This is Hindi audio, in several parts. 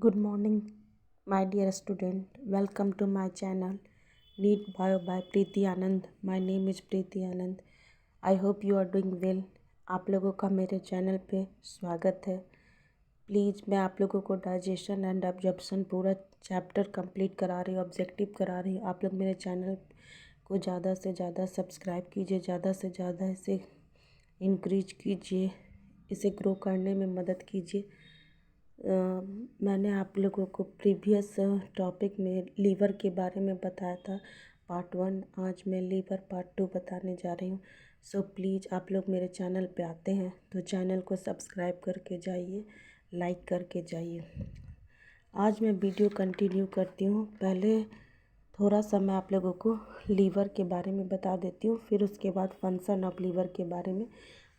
Good morning, my dear student. Welcome to my channel, Neat Bio by Preeti Anand. My name is Preeti Anand. I hope you are doing well. आप लोगों का मेरे चैनल पे स्वागत है। प्लीज़ मैं आप लोगों को डाइजेशन एंड एब्जॉर्प्शन पूरा चैप्टर कंप्लीट करा रही हूँ, ऑब्जेक्टिव करा रही हूँ। आप लोग मेरे चैनल को ज़्यादा से ज़्यादा सब्सक्राइब कीजिए, ज़्यादा से ज़्यादा इसे इंक्रीज कीजिए, इसे ग्रो करने में मदद कीजिए। मैंने आप लोगों को प्रीवियस टॉपिक में लीवर के बारे में बताया था पार्ट 1। आज मैं लीवर पार्ट 2 बताने जा रही हूँ। सो प्लीज़ आप लोग मेरे चैनल पे आते हैं तो चैनल को सब्सक्राइब करके जाइए, लाइक करके जाइए। आज मैं वीडियो कंटिन्यू करती हूँ। पहले थोड़ा सा मैं आप लोगों को लीवर के बारे में बता देती हूँ, फिर उसके बाद फंक्शन ऑफ लीवर के बारे में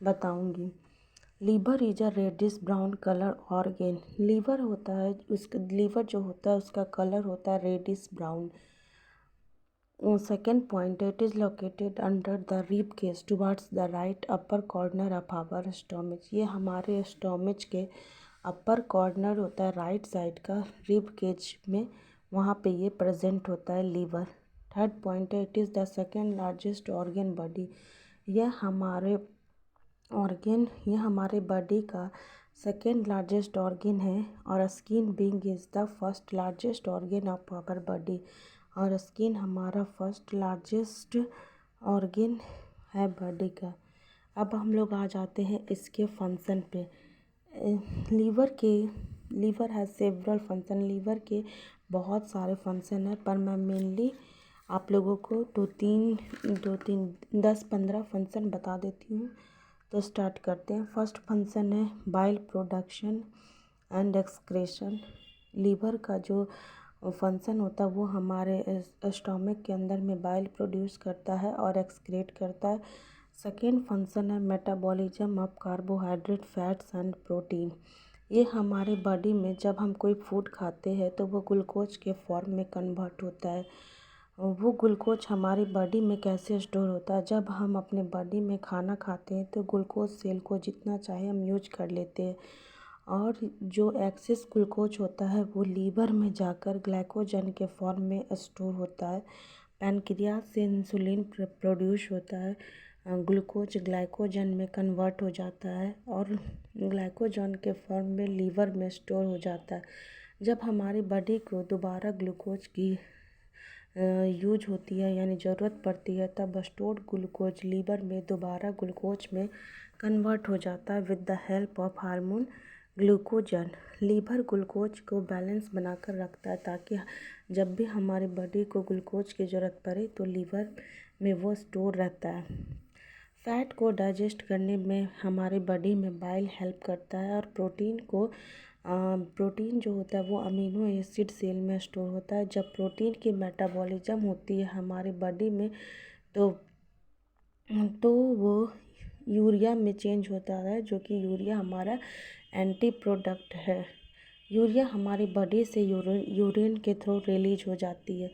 बताऊँगी। Liver is a reddish brown colour organ. Liver होता है, उसका लीवर जो होता है उसका कलर होता है reddish brown. Second point, it is located under the rib cage towards the right upper corner of our stomach. ये हमारे स्टोमच के अपर कॉर्नर होता है, राइट साइड का रिब केज में, वहाँ पे ये प्रेजेंट होता है लीवर। थर्ड पॉइंट है, it is the second largest organ body. यह हमारे बॉडी का सेकेंड लार्जेस्ट ऑर्गेन है। और skin being is the first largest organ of our body. और स्किन हमारा फर्स्ट लार्जेस्ट ऑर्गेन है बॉडी का। अब हम लोग आ जाते हैं इसके फंक्शन पे। Liver has several function. Liver के बहुत सारे फंक्शन हैं, पर मैं मेनली आप लोगों को दो तीन 10-15 फंक्शन बता देती हूँ। तो स्टार्ट करते हैं। फर्स्ट फंक्शन है bile production and excretion. Liver का जो फंक्शन होता है वो हमारे स्टोमक के अंदर में बाइल प्रोड्यूस करता है और एक्सक्रेट करता है। सेकेंड फंक्शन है metabolism of carbohydrate, fats and protein. ये हमारे बॉडी में जब हम कोई फूड खाते हैं तो वो ग्लूकोज के फॉर्म में कन्वर्ट होता है। वो ग्लूकोज हमारी बॉडी में कैसे स्टोर होता है, जब हम अपने बॉडी में खाना खाते हैं तो ग्लूकोज सेल को जितना चाहे हम यूज कर लेते हैं, और जो एक्सेस ग्लूकोज होता है वो लीवर में जाकर ग्लाइकोजन के फॉर्म में स्टोर होता है। पैनक्रियाज से इंसुलिन प्रोड्यूस होता है, ग्लूकोज ग्लाइकोजन में कन्वर्ट हो जाता है और ग्लाइकोजन के फॉर्म में लीवर में स्टोर हो जाता है। जब हमारी बॉडी को दोबारा ग्लूकोज की यूज होती है यानी ज़रूरत पड़ती है, तब स्टोर्ड ग्लूकोज लीवर में दोबारा ग्लूकोज में कन्वर्ट हो जाता है with the help of hormone glucagon. Liver glucose को बैलेंस बनाकर रखता है ताकि जब भी हमारी बॉडी को ग्लूकोज की ज़रूरत पड़े तो लीवर में वो स्टोर रहता है। फैट को डाइजेस्ट करने में हमारे बॉडी में बाइल हेल्प करता है। और प्रोटीन जो होता है वो अमीनो एसिड सेल में स्टोर होता है। जब प्रोटीन की मेटाबॉलिज्म होती है हमारे बॉडी में तो वो यूरिया में चेंज होता है, जो कि यूरिया हमारा एंटी प्रोडक्ट है। यूरिया हमारी बॉडी से यूरिन के थ्रू रिलीज हो जाती है।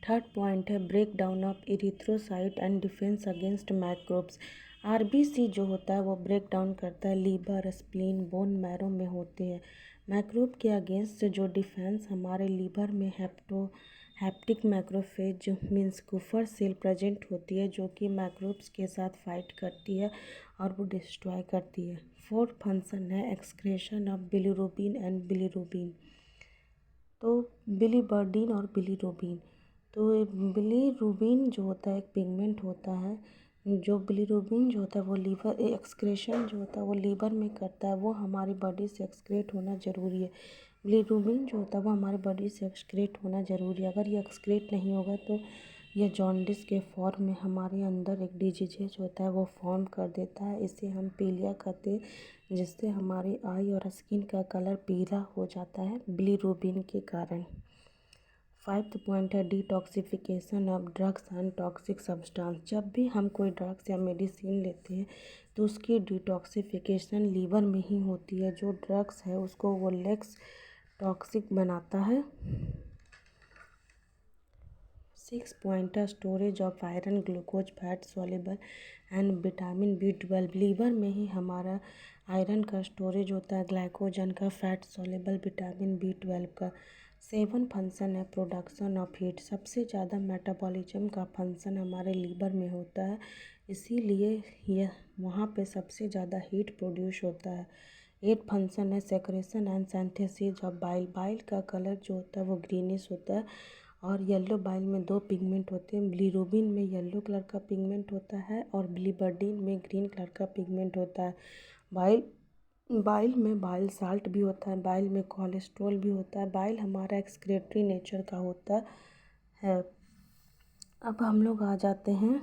थर्ड पॉइंट है break down of erythrocyte and defence against microbes. RBC जो होता है वो ब्रेक डाउन करता है, लीवर स्प्लीन बोन मैरो में होते हैं। माइक्रोब के अगेंस्ट जो डिफेंस हमारे लीवर में हैप्टिक मैक्रोफेज मीन्स कुफर सेल प्रेजेंट होती है, जो कि माइक्रोब्स के साथ फाइट करती है और वो डिस्ट्रॉय करती है। फोर्थ फंक्शन है excretion of bilirubin and bilirubin. तो बिलीबर्डिन और बिलीरुबिन। तो बिलीरुबिन जो होता है एक पिगमेंट होता है, जो बिलीरुबिन जो होता है वो लीवर एक्सक्रेशन जो होता है वो लीवर में करता है, वो हमारी बॉडी से एक्सक्रेट होना ज़रूरी है। बिलीरुबिन जो होता है वो हमारी बॉडी से एक्सक्रेट होना ज़रूरी है। अगर ये एक्सक्रेट नहीं होगा तो यह जॉन्डिस के फॉर्म में हमारे अंदर एक डिजीज होता है वो फॉर्म कर देता है। इसे हम पीलिया कहते हैं, जिससे हमारी आई और स्किन का कलर पीला हो जाता है बिलीरुबिन के कारण। फाइव्थ पॉइंट है detoxification of drugs and toxic substance. जब भी हम कोई ड्रग्स या मेडिसिन लेते हैं तो उसकी डिटॉक्सिफिकेशन लीवर में ही होती है। जो ड्रग्स है उसको वो लेस टॉक्सिक बनाता है। 6 point storage of iron, glucose, fat soluble and vitamin B12। Liver में ही हमारा आयरन का स्टोरेज होता है, ग्लाइकोजन का, फैट सॉल्युबल, विटामिन B12 का। 7 फंक्शन है प्रोडक्शन ऑफ हीट। सबसे ज़्यादा मेटाबॉलिज्म का फंक्शन हमारे लीवर में होता है, इसीलिए यह वहाँ पे सबसे ज़्यादा हीट प्रोड्यूस होता है। 8 फंक्शन है secretion and synthesis of bile. Bile का कलर जो होता है वो ग्रीनिश होता है, और येलो बाइल में 2 पिगमेंट होते हैं। बिलीरुबिन में येलो कलर का पिगमेंट होता है और बिलीवर्डिन में ग्रीन कलर का पिगमेंट होता है। बाइल बाइल में बाइल साल्ट भी होता है, बाइल में कोलेस्ट्रॉल भी होता है। बाइल हमारा एक्सक्रीटरी नेचर का होता है। अब हम लोग आ जाते हैं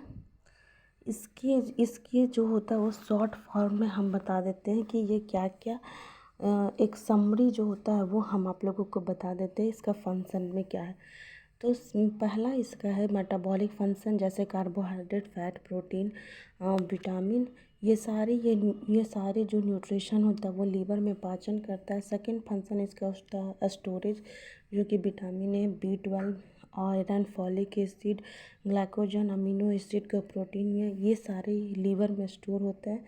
इसके जो होता है वो शॉर्ट फॉर्म में हम बता देते हैं कि ये क्या क्या, एक समरी जो होता है वो हम आप लोगों को बता देते हैं इसका फंक्शन में क्या है। तो पहला इसका है मेटाबॉलिक फंक्शन, जैसे कार्बोहाइड्रेट, फैट, प्रोटीन, विटामिन, ये सारे जो न्यूट्रिशन होता है वो लीवर में पाचन करता है। सेकंड फंक्शन इसका होता है स्टोरेज, जो कि विटामिन है, B12, iron, folic acid, glycogen, amino acid का प्रोटीन में, ये सारे लीवर में स्टोर होता है।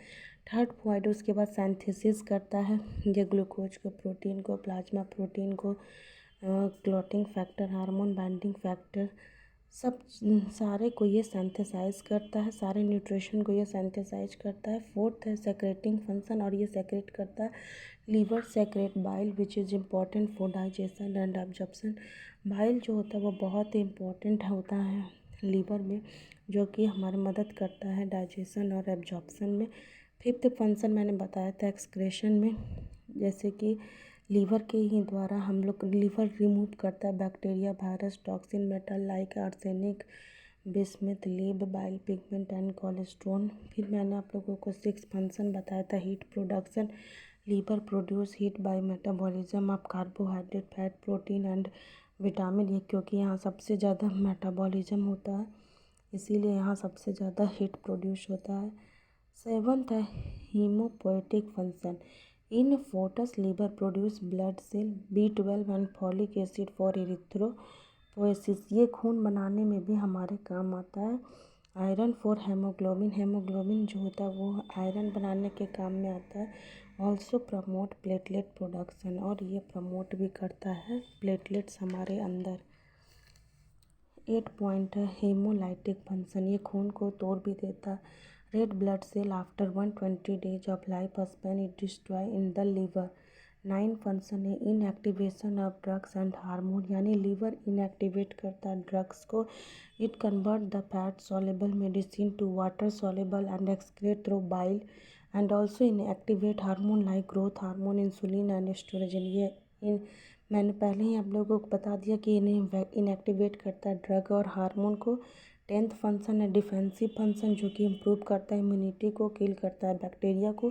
थर्ड पॉइंट उसके बाद सिंथेसिस करता है ये ग्लूकोज को, प्रोटीन को, प्लाज्मा प्रोटीन को, clotting factor, hormone binding factor, सब सारे को ये सिंथेसाइज करता है, सारे न्यूट्रिशन को ये सिंथेसाइज करता है। फोर्थ है सेक्रेटिंग फंक्शन, और ये सेक्रेट करता है liver secrete bile which is important for digestion and absorption. Bile जो होता है वो बहुत ही इम्पॉर्टेंट होता है लीवर में, जो कि हमारी मदद करता है डाइजेशन और एब्जॉर्प्शन में। फिफ्थ फंक्शन मैंने बताया था एक्सक्रेशन में, जैसे कि लीवर के ही द्वारा हम लोग लीवर रिमूव करता है bacteria, virus, toxin, metal like arsenic, bismuth, lead, bile pigment and cholesterol. फिर मैंने आप लोगों को 6 फंक्शन बताया था heat production. Liver produce heat by metabolism of carbohydrate, fat, protein and vitamin. ये क्योंकि यहाँ सबसे ज़्यादा मेटाबॉलिज्म होता है, इसीलिए यहाँ सबसे ज़्यादा हीट प्रोड्यूस होता है। सेवंथ है haemopoietic function. In foetus liver produce blood cell, B12 and folic acid for erythropoiesis. ये खून बनाने में भी हमारे काम आता है। आयरन फॉर हेमोग्लोबिन, हेमोग्लोबिन जो होता है वो आयरन बनाने के काम में आता है। ऑल्सो प्रमोट प्लेटलेट प्रोडक्शन, और ये प्रमोट भी करता है प्लेटलेट्स हमारे अंदर। 8 पॉइंट है हेमोलाइटिक फंक्शन, ये खून को तोड़ भी देता है। Red blood cell after 120 days of life span it destroy in the liver. 9 function है inactivation of drugs and hormone, यानी लीवर इनएक्टिवेट करता है ड्रग्स को। It convert the fat soluble medicine to water soluble and excrete through bile, and also inactivate hormone like growth hormone, insulin and oestrogen. ये मैंने पहले ही आप लोगों को बता दिया कि इन्हें इनएक्टिवेट करता है ड्रग और हार्मोन को। 10th फंक्शन है डिफेंसिव फंक्शन, जो कि इम्प्रूव करता है इम्यूनिटी को, किल करता है बैक्टीरिया को,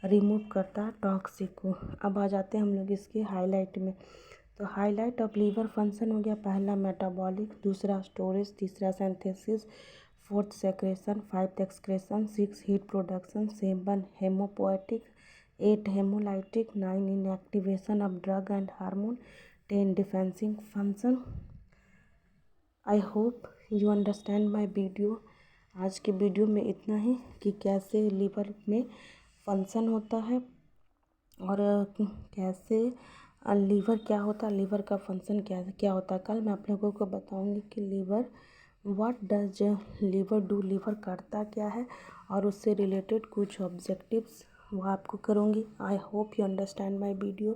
रिमूव करता है टॉक्सिक को। अब आ जाते हैं हम लोग इसके हाईलाइट में। तो हाईलाइट ऑफ लीवर फंक्शन हो गया, पहला मेटाबॉलिक, दूसरा स्टोरेज, तीसरा synthesis, fourth secretion, 5th excretion, 6 heat production, 7 haemopoietic, 8 hemolytic, 9 inactivation of drug and hormone, 10 defensive function. I hope you understand my video. आज के वीडियो में इतना ही कि कैसे लीवर में फंक्शन होता है और कैसे लीवर क्या होता है, लीवर का फंक्शन क्या क्या होता है। कल मैं आप लोगों को बताऊंगी कि liver what does liver do, liver करता क्या है, और उससे रिलेटेड कुछ ऑब्जेक्टिव्स वो आपको करूँगी। I hope you understand my video.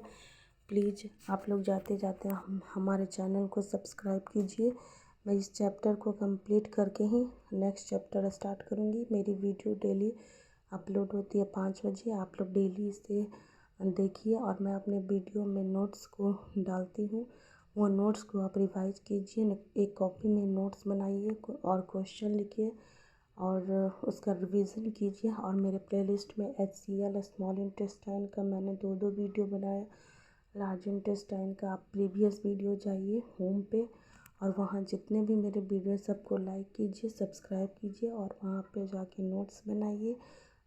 Please आप लोग जाते जाते हमारे चैनल को सब्सक्राइब कीजिए। मैं इस चैप्टर को कंप्लीट करके ही नेक्स्ट चैप्टर स्टार्ट करूँगी। मेरी वीडियो डेली अपलोड होती है 5 बजे, आप लोग डेली इसे देखिए, और मैं अपने वीडियो में नोट्स को डालती हूँ, वो नोट्स को आप रिवाइज कीजिए। एक कॉपी में नोट्स बनाइए और क्वेश्चन लिखिए और उसका रिवीजन कीजिए। और मेरे प्लेलिस्ट में HCl स्मॉल इंटेस्टाइन का मैंने 2 वीडियो बनाया, लार्ज इंटेस्टाइन का आप प्रीवियस वीडियो जाइए होम पे, और वहाँ जितने भी मेरे वीडियो सबको लाइक कीजिए, सब्सक्राइब कीजिए, और वहाँ पे जाके नोट्स बनाइए,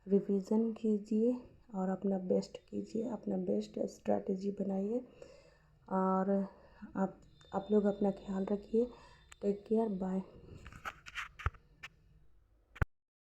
रिवीजन कीजिए और अपना बेस्ट कीजिए, अपना बेस्ट स्ट्रैटेजी बनाइए। और आप लोग अपना ख्याल रखिए। Take care, bye.